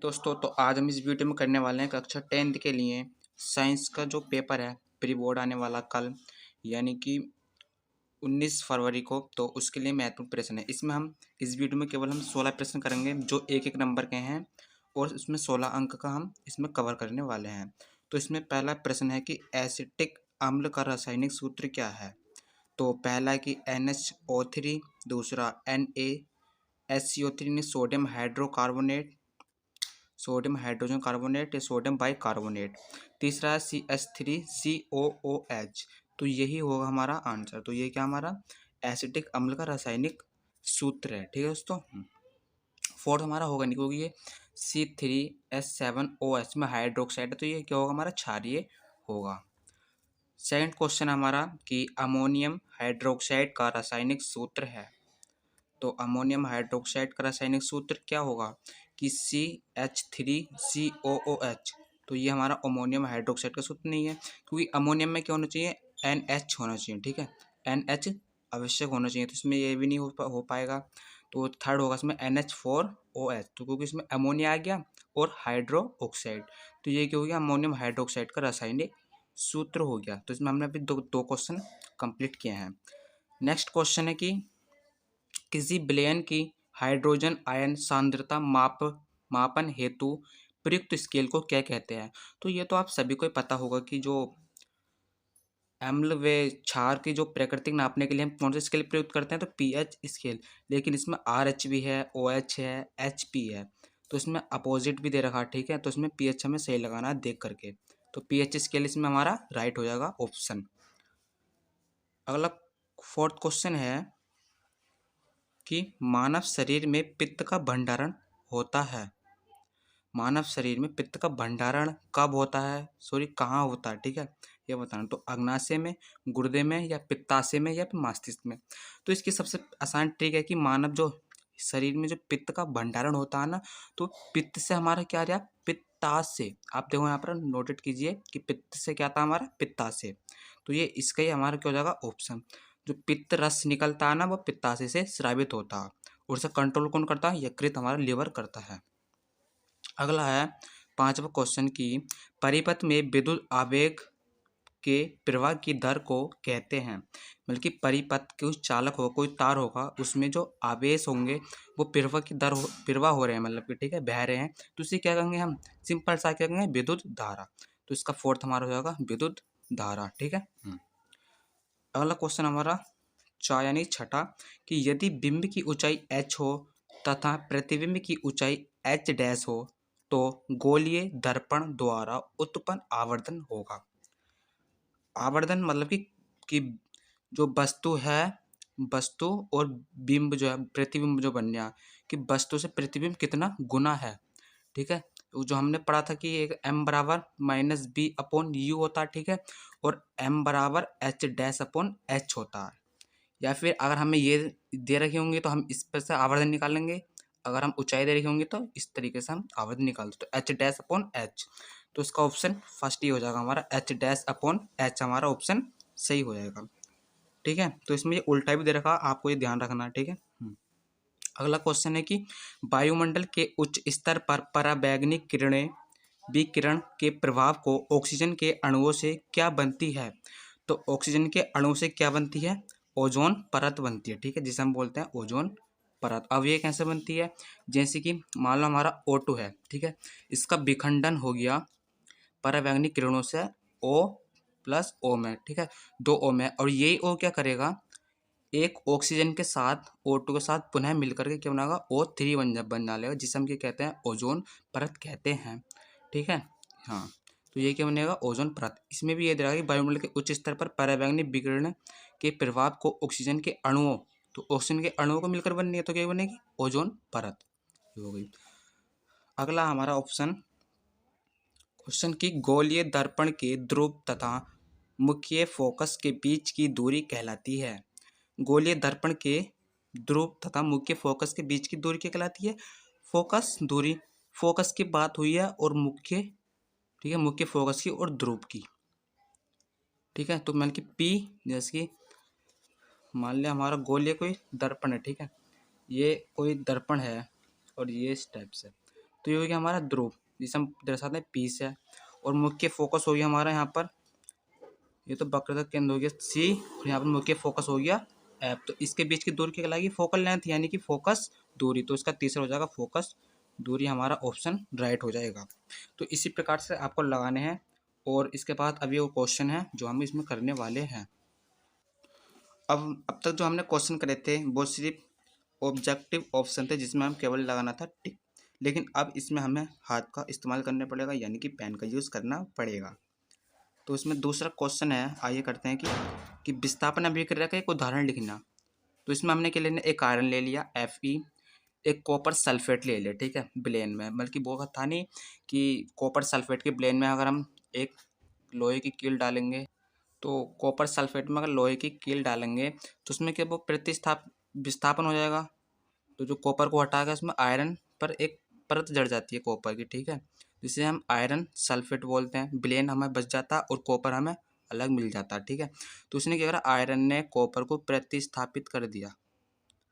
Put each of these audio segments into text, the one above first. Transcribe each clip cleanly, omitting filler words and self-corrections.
दोस्तों, तो आज हम इस वीडियो में करने वाले हैं कक्षा 10th के लिए साइंस का जो पेपर है प्री बोर्ड आने वाला कल, यानी कि 19 फरवरी को। तो उसके लिए महत्वपूर्ण प्रश्न है। इसमें हम इस वीडियो में केवल हम 16 प्रश्न करेंगे जो एक एक नंबर के हैं, और इसमें 16 अंक का हम इसमें कवर करने वाले हैं। तो इसमें पहला प्रश्न है कि एसिटिक अम्ल का रासायनिक सूत्र क्या है। तो पहला है कि NHO3, दूसरा NaSCO3 यानी sodium hydrocarbonate, sodium hydrogen carbonate या सोडियम बाइकार्बोनेट। तीसरा है CH3COOH। तो यही होगा हमारा आंसर। तो ये क्या हमारा एसिटिक अम्ल का रासायनिक सूत्र है। ठीक है दोस्तों। फोर्थ हमारा होगा नहीं, क्योंकि ये C3H7OH में हाइड्रोक्साइड है, तो ये क्या होगा हमारा क्षारीय होगा। सेकंड क्वेश्चन हमारा कि अमोनियम हाइड्रोक्साइड का रासायनिक सूत्र है। तो अमोनियम हाइड्रोक्साइड का रासायनिक सूत्र क्या होगा कि CH3COOH। तो ये हमारा अमोनियम हाइड्रोक्साइड का सूत्र नहीं है, क्योंकि अमोनियम में क्या होना चाहिए, NH होना चाहिए। ठीक है, NH आवश्यक होना चाहिए, तो इसमें ये भी नहीं हो पाएगा। तो थर्ड होगा इसमें NH4OH। तो क्योंकि इसमें अमोनिया आ गया और हाइड्रो ऑक्साइड, तो ये क्या हो गया, अमोनियम हाइड्रोक्साइड का रासायनिक सूत्र हो गया। तो इसमें हमने अभी दो क्वेश्चन कंप्लीट किए हैं। नेक्स्ट क्वेश्चन है कि किसी विलयन की हाइड्रोजन आयन सांद्रता मापन हेतु प्रयुक्त स्केल को क्या कहते हैं। तो ये तो आप सभी को ही पता होगा कि जो अम्ल व क्षार की जो प्रकृति नापने के लिए हम कौन सा स्केल प्रयुक्त करते हैं, तो पीएच स्केल। लेकिन इसमें RH भी है, OH है, HP है, तो इसमें अपोजिट भी दे रखा है। ठीक है, तो इसमें पीएच हमें सही लगाना है देख करके। तो पीएच स्केल इसमें हमारा राइट हो जाएगा ऑप्शन। अगला फोर्थ क्वेश्चन है कि मानव शरीर में पित्त का भंडारण होता है। मानव शरीर में पित्त का भंडारण कब होता है, सॉरी कहाँ होता है, ठीक है, ये बताना। तो अग्नाशय में, गुर्दे में, या पित्ताशय में, या फिर मस्तिष्क में। तो इसकी सबसे आसान ट्रिक है कि मानव जो शरीर में जो पित्त का भंडारण होता है ना, तो पित्त से हमारा क्या आ रहा, पित्ताशय। आप देखो यहाँ पर नोटेट कीजिए कि पित्त से क्या था हमारा, पित्ताशय। तो ये इसका ही हमारा क्या हो जाएगा ऑप्शन। जो पित्त रस निकलता है ना, वो पित्ताशय से स्रावित होता है, और उसे कंट्रोल कौन करता है, यकृत हमारा लिवर करता है। अगला है पांचवा क्वेश्चन की परिपथ में विद्युत आवेग के प्रवाह की दर को कहते हैं। मतलब कि परिपथ के उस चालक होगा, कोई तार होगा, उसमें जो आवेश होंगे वो प्रवाह की दर प्रवाह हो रहे हैं, मतलब कि ठीक है बह रहे हैं, तो उसे क्या कहेंगे हम, सिंपल सा क्या कहेंगे, विद्युत धारा। तो इसका फोर्थ हमारा हो जाएगा विद्युत धारा। ठीक है। अगला क्वेश्चन हमारा यानी छठा कि यदि बिंब की ऊंचाई h हो तथा प्रतिबिंब की ऊंचाई h डैश हो तो गोलीय दर्पण द्वारा उत्पन्न आवर्धन होगा। आवर्धन मतलब कि जो वस्तु है, वस्तु और बिंब जो है, प्रतिबिंब जो बन गया, कि वस्तु से प्रतिबिंब कितना गुना है। ठीक है, जो हमने पढ़ा था कि एक m बराबर -b/u होता है। ठीक है, और m बराबर h डैश अपॉन h होता है। या फिर अगर हमें ये दे रखी होंगी तो हम इस पर से आवर्धन निकालेंगे, अगर हम ऊंचाई दे रखी होंगी तो इस तरीके से हम आवर्धन निकालते। तो h डैश अपॉन h, तो इसका ऑप्शन फर्स्ट ही हो जाएगा हमारा, h डैश अपॉन h हमारा ऑप्शन सही हो जाएगा। ठीक है, तो इसमें ये उल्टा भी दे रखा, आपको ये ध्यान रखना है। ठीक है। अगला क्वेश्चन है कि वायुमंडल के उच्च स्तर पर पराबैंगनी किरणें विकिरण के प्रभाव को ऑक्सीजन के अणुओं से क्या बनती है। तो ऑक्सीजन के अणु से क्या बनती है, ओजोन परत बनती है। ठीक है, जिसे हम बोलते हैं ओजोन परत। अब ये कैसे बनती है, जैसे कि मान लो हमारा O2 है। ठीक है, इसका विखंडन हो गया पराबैंगनी किरणों से O+O में। ठीक है, 2 O में, और यही O क्या करेगा, एक ऑक्सीजन के साथ O2 के साथ पुनः मिलकर के क्या बनाएगा, O3 बन डालेगा, जिसे हम क्या कहते हैं, ओजोन परत कहते हैं। ठीक है। हाँ, तो ये क्या बनेगा, ओजोन परत। इसमें भी ये दे रहा है कि वायुमंडल के उच्च स्तर पर पराबैंगनी विकिरण के प्रभाव को ऑक्सीजन के अणुओं, तो ऑक्सीजन के अणुओं को मिलकर बननी है, तो क्या बनेगी, ओजोन परत हो गई। अगला हमारा ऑप्शन क्वेश्चन की गोलीय दर्पण के ध्रुव तथा मुख्य फोकस के बीच की दूरी कहलाती है। गोलीय दर्पण के ध्रुव तथा मुख्य फोकस के बीच की दूरी क्या कहलाती है, फोकस दूरी। फोकस की बात हुई है और मुख्य, ठीक है, मुख्य फोकस की और ध्रुव की। ठीक है, तो मान कि P, जैसे कि मान लिया हमारा गोलीय कोई दर्पण है। ठीक है, ये कोई दर्पण है और ये इस टाइप से, तो ये हो गया हमारा ध्रुव, जिसे हम दर्शाते हैं पी से। और मुख्य फोकस हो गया हमारा यहाँ पर, ये तो वक्रता केंद्र हो गया सी, और यहाँ पर मुख्य फोकस हो गया एफ। तो इसके बीच की दूरी क्या कहलाएगी? फोकल लेंथ, यानी कि फोकस दूरी। तो इसका तीसरा हो जाएगा फोकस दूरी, हमारा ऑप्शन राइट हो जाएगा। तो इसी प्रकार से आपको लगाने हैं। और इसके बाद अभी वो क्वेश्चन है जो हम इसमें करने वाले हैं। अब तक जो हमने क्वेश्चन करे थे वो सिर्फ ऑब्जेक्टिव ऑप्शन थे, जिसमें हम केवल लगाना था टिक। लेकिन अब इसमें हमें हाथ का इस्तेमाल करना पड़ेगा, यानी कि पेन का यूज़ करना पड़ेगा। तो इसमें दूसरा क्वेश्चन है, आइए करते हैं कि विस्थापन अभिक्रिया का एक उदाहरण लिखना। तो इसमें हमने क्या लेना, एक आयरन ले लिया Fe, एक कॉपर सल्फेट ले लिया, ठीक है, ब्लेन में। बल्कि वो था नहीं कि कॉपर सल्फेट के ब्लेन में अगर हम एक लोहे की कील डालेंगे, तो कॉपर सल्फेट में अगर लोहे की कील डालेंगे तो उसमें क्या वो विस्थापन हो जाएगा। तो जो कॉपर को हटा के उसमें आयरन पर एक परत जड़ जाती है कॉपर की, ठीक है, जिसे हम आयरन सल्फेट बोलते हैं। ब्लेन हमें बच जाता और कॉपर हमें अलग मिल जाता, ठीक है। तो उसने क्या करा, आयरन ने कॉपर को प्रतिस्थापित कर दिया,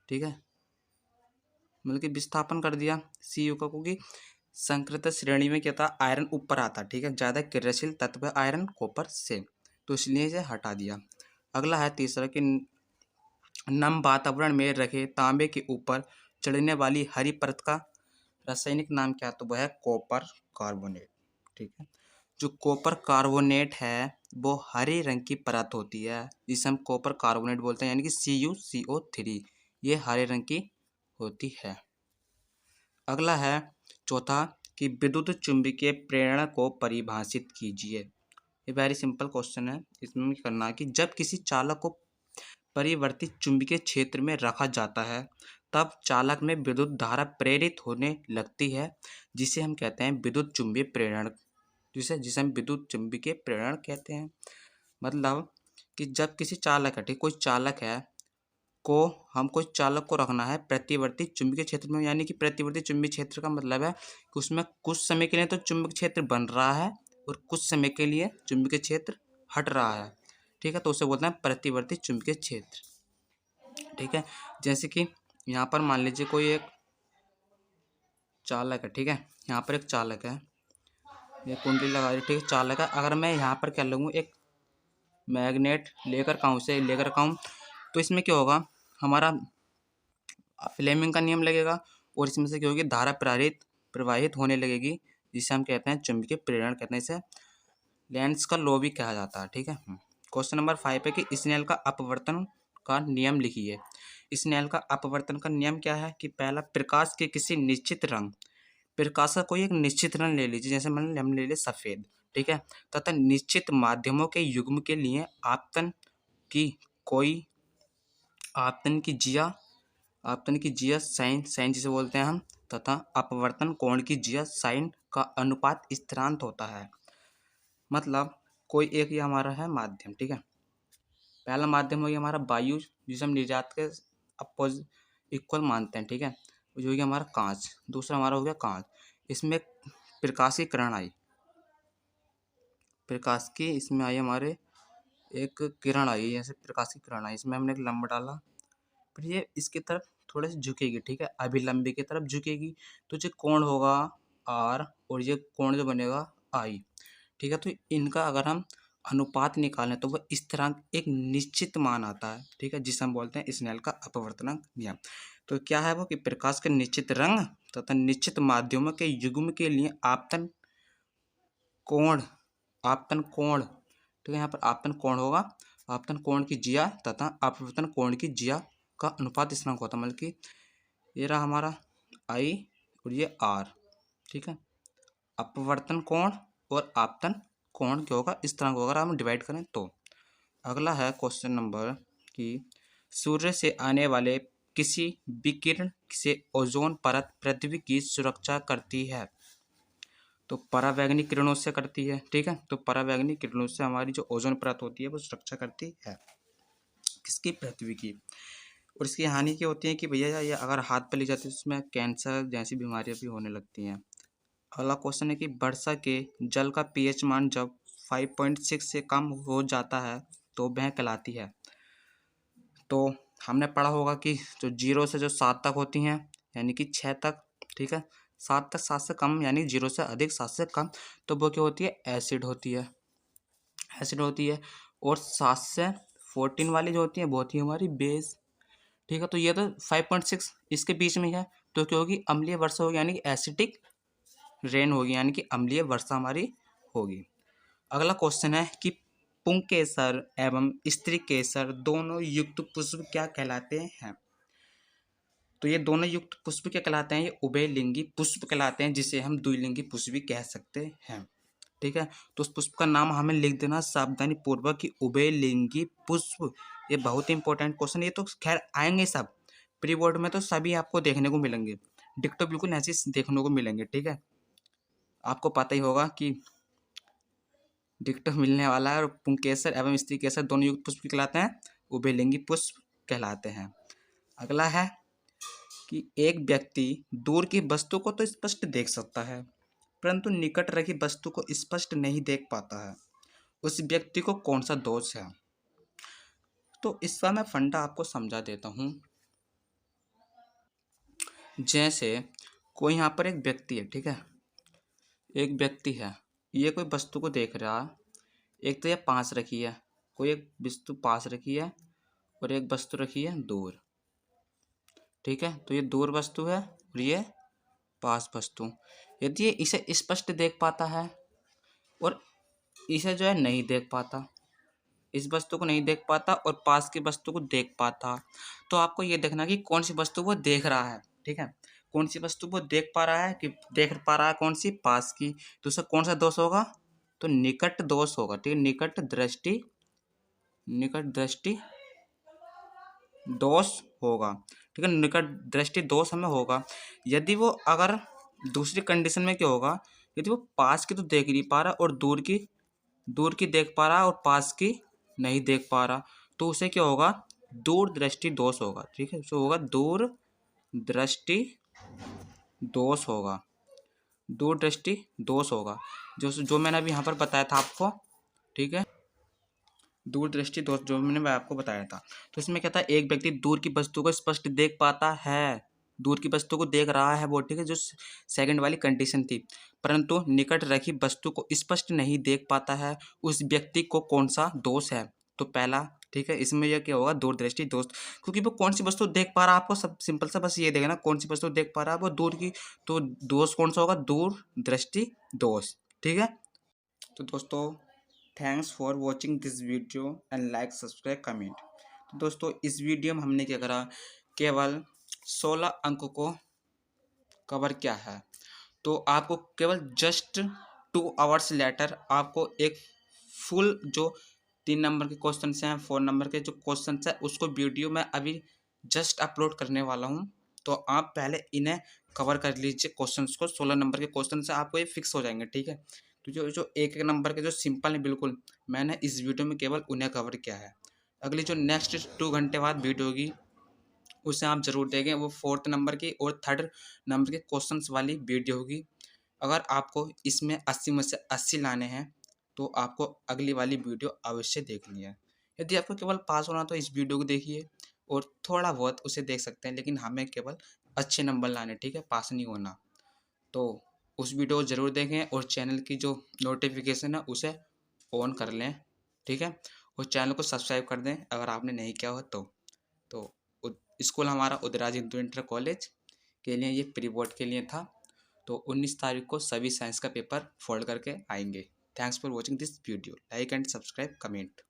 ठीक है, मतलब कि विस्थापन कर दिया Cu का, क्योंकि संकृत श्रेणी में क्या था, आयरन ऊपर आता, ठीक है, ज़्यादा क्रियाशील तत्व है आयरन कॉपर से, तो इसलिए इसे हटा दिया। अगला है तीसरा कि नम वातावरण में रखे तांबे के ऊपर चढ़ने वाली हरी परत का रासायनिक नाम क्या है? तो वह है कॉपर कार्बोनेट, ठीक है। जो कॉपर कार्बोनेट है वो हरे रंग की परत होती है, जिसे हम कॉपर कार्बोनेट बोलते हैं, यानी कि CuCO3, ये हरे रंग की होती है। अगला है चौथा कि विद्युत चुंबकीय प्रेरण को परिभाषित कीजिए। ये वेरी सिंपल क्वेश्चन है। इसमें क्या करना है कि जब किसी चालक को परिवर्तित चुंबकीय क्षेत्र में रखा जाता है तब चालक में विद्युत धारा प्रेरित होने लगती है, जिसे हम कहते हैं विद्युत चुंबकीय प्रेरण, जिसे हम विद्युत चुंबकीय प्रेरण कहते हैं। मतलब कि जब किसी चालक है, ठीक, कोई चालक है को हमको चालक को रखना है प्रतिवर्ती चुंबकीय क्षेत्र में, यानी कि प्रतिवर्ती चुंबकीय क्षेत्र का मतलब है कि उसमें कुछ समय के लिए तो चुंबकीय क्षेत्र बन रहा है और कुछ समय के लिए चुंबकीय क्षेत्र हट रहा है, ठीक है, तो उसे बोलते हैं प्रतिवर्ती चुंबकीय क्षेत्र, ठीक है। जैसे कि यहाँ पर मान लीजिए कोई एक चालक है, ठीक है, यहाँ पर एक चालक है, ये कुंडली लगा रही, ठीक है, चालक है। अगर मैं यहाँ पर क्या लूँगा, एक मैग्नेट लेकर कहूँ से लेकर कहूँ, तो इसमें क्या होगा, हमारा फ्लेमिंग का नियम लगेगा और इसमें से क्या होगी, धारा प्रवाहित होने लगेगी, जिसे हम कहते हैं चुंबकीय प्रेरण कहते हैं। इसे लेंस का लॉ भी कहा जाता है, ठीक है। क्वेश्चन नंबर 5 है कि स्नेल का अपवर्तन का नियम लिखिए। स्नेल का अपवर्तन का नियम क्या है कि पहला, प्रकाश के किसी निश्चित रंग, प्रकाश का कोई एक निश्चित रंग ले लीजिए, जैसे मान हम ले लिए सफ़ेद, ठीक है, तथा निश्चित माध्यमों के युग्म के लिए आपतन की कोई आपतन की जिया साइन जिसे बोलते हैं हम, तथा अपवर्तन कोण की जिया साइन का अनुपात स्थिरांक होता है। मतलब कोई एक ये हमारा है माध्यम, ठीक है, पहला माध्यम हो गया हमारा वायु, जिसे हम निर्वात के अपोज इक्वल मानते हैं, ठीक है, जो हो गया हमारा कांच। दूसरा हमारा हो गया कांच, इसमें प्रकाश की किरण आई, प्रकाश की इसमें आई हमारे एक किरण आई, जैसे प्रकाश की किरण आई, इसमें हमने एक लंब डाला, फिर ये इसकी तरफ थोड़े से झुकेगी, ठीक है, अभिलंबी की तरफ झुकेगी, तो जो कोण होगा R और ये कोण जो बनेगा I, ठीक है। तो इनका अगर हम अनुपात निकालें तो वह स्थिरांक एक निश्चित मान आता है, ठीक है, जिसे हम बोलते हैं स्नेल का अपवर्तनांक नियम। तो क्या है वो कि प्रकाश के निश्चित रंग तथा निश्चित माध्यमों के युग्म के लिए कोण आपतन कोण, ठीक है, यहाँ पर आपतन कोण होगा, आपतन कोण की जिया तथा अपवर्तन कोण की जिया का अनुपात स्थिरांक होता है, मतलब कि ये रहा हमारा I और ये R, ठीक है। अपवर्तन कोण और आपतन कोण क्या होगा, स्थिरांक होगा, अगर हम डिवाइड करें तो। अगला है क्वेश्चन नंबर कि सूर्य से आने वाले किसी विकिरण से ओजोन परत पृथ्वी की सुरक्षा करती है। तो परावैंगनिक किरणों से करती है, ठीक है, तो परावैंगनिक किरणों से हमारी जो ओजोन परत होती है वो सुरक्षा करती है, किसकी, पृथ्वी की। और इसकी हानि क्या होती है कि भैया ये अगर हाथ पर ली जाती है तो उसमें कैंसर जैसी बीमारियां भी होने लगती हैं। अगला क्वेश्चन है कि वर्षा के जल का pH मान जब 5.6 से कम हो जाता है तो वह कहलाती है। तो हमने पढ़ा होगा कि जो 0 से जो 7 तक होती हैं, यानी कि 6 तक, ठीक है, 7 से कम यानी 0 से अधिक 7 से कम, तो वो क्या होती है, एसिड होती है, एसिड होती है। और 7 से 14 वाली जो होती है वो होती है हमारी बेस। ठीक है, तो ये तो 5.6 इसके बीच में है, तो क्या होगी, अम्लीय वर्षा होगी, यानी कि एसिडिक रेन होगी, यानी कि अम्लीय वर्षा हमारी होगी। अगला क्वेश्चन है कि पुंकेसर एवं स्त्री केसर दोनों युक्त पुष्प क्या कहलाते हैं। तो ये दोनों युक्त पुष्प क्या कहलाते हैं, ये उभयलिंगी पुष्प कहलाते हैं, जिसे हम द्विलिंगी पुष्प भी कह सकते हैं। ठीक है, तो उस पुष्प का नाम हमें लिख देना सावधानी पूर्वक कि उभयलिंगी पुष्प। ये बहुत ही इंपॉर्टेंट क्वेश्चन, ये तो खैर आएंगे सब प्री बोर्ड में, तो सभी आपको देखने को मिलेंगे, डिक्टो बिल्कुल ऐसे देखने को मिलेंगे। ठीक है, आपको पता ही होगा कि डिक्टो मिलने वाला है। और पुंकेसर एवं स्त्री केसर दोनों युक्त पुष्प कहलाते हैं, उभयलिंगी पुष्प कहलाते हैं। अगला है कि एक व्यक्ति दूर की वस्तु को तो स्पष्ट देख सकता है, परंतु निकट रखी वस्तु को स्पष्ट नहीं देख पाता है, उस व्यक्ति को कौन सा दोष है। तो इसका मैं फंडा आपको समझा देता हूँ। जैसे कोई यहाँ पर एक व्यक्ति है, ठीक है, एक व्यक्ति है, ये कोई वस्तु को देख रहा है। एक तो ये पास रखी है, कोई एक वस्तु पास रखी है और एक वस्तु रखी है दूर। ठीक है, तो ये दूर वस्तु है और ये पास वस्तु। यदि ये इसे स्पष्ट देख पाता है और इसे जो है नहीं देख पाता, इस वस्तु को नहीं देख पाता और पास की वस्तु को देख पाता, तो आपको ये देखना कि कौन सी वस्तु वो देख रहा है। ठीक है, कौन सी वस्तु वो देख पा रहा है, कि देख पा रहा है कौन सी, पास की, तो उसका कौन सा दोष होगा, तो निकट दोष होगा। ठीक है, निकट दृष्टि दोष होगा। ठीक है, निकट दृष्टि दोष हमें होगा। यदि वो अगर दूसरी कंडीशन में क्या होगा, यदि वो पास की तो देख नहीं पा रहा और दूर की देख पा रहा और पास की नहीं देख पा रहा, तो उसे क्या होगा, दूर दृष्टि दोष होगा। ठीक है, जो होगा दूर दृष्टि दोष होगा, दूर दृष्टि दोष होगा, जो मैंने अभी यहाँ पर बताया था आपको। ठीक है, दूरदृष्टि दोष जो मैंने आपको बताया था। तो इसमें क्या था, एक व्यक्ति दूर की वस्तु को स्पष्ट देख पाता है, दूर की वस्तु को देख रहा है वो। ठीक है, जो सेकंड वाली कंडीशन थी, परंतु निकट रखी वस्तु को स्पष्ट नहीं देख पाता है, उस व्यक्ति को कौन सा दोष है, तो पहला। ठीक है, इसमें यह क्या होगा, दूरदृष्टि दोष, क्योंकि वो कौन सी वस्तु देख पा रहा है, आपको सब सिंपल सा बस ये देखना, कौन सी वस्तु देख पा रहा है वो दूर की, तो दोष कौन सा होगा, दूर दृष्टि दोष। ठीक है, तो दोस्तों thanks for watching this video and like subscribe comment. तो दोस्तों इस वीडियो में हमने क्या करा, केवल 16 अंक को कवर किया है। तो आपको केवल जस्ट 2 आवर्स लेटर आपको एक फुल जो 3 नंबर के क्वेश्चन हैं, 4 नंबर के जो क्वेश्चन हैं, उसको वीडियो में अभी जस्ट अपलोड करने वाला हूँ। तो आप पहले इन्हें कवर कर लीजिए क्वेश्चंस को, 16 नंबर के क्वेश्चन से आपको ये फिक्स हो जाएंगे। ठीक है, तो जो जो एक एक नंबर के जो सिंपल है बिल्कुल, मैंने इस वीडियो में केवल उन्हें कवर किया है। अगली जो नेक्स्ट 2 घंटे बाद वीडियो होगी उसे आप जरूर देखें, वो 4th नंबर की और 3rd नंबर के क्वेश्चंस वाली वीडियो होगी। अगर आपको इसमें 80 में से 80 लाने हैं तो आपको अगली वाली वीडियो अवश्य देखनी है। यदि आपको केवल पास होना तो इस वीडियो को देखिए और थोड़ा बहुत उसे देख सकते हैं, लेकिन हमें केवल अच्छे नंबर लाने, ठीक है, पास नहीं होना। तो उस वीडियो को ज़रूर देखें और चैनल की जो नोटिफिकेशन है उसे ऑन कर लें। ठीक है, और चैनल को सब्सक्राइब कर दें अगर आपने नहीं किया हो तो स्कूल हमारा उदयराज हिंदू इंटर कॉलेज के लिए ये प्री बोर्ड के लिए था। तो 19 तारीख को सभी साइंस का पेपर फोल्ड करके आएंगे। Thanks for watching this video, like and subscribe comment.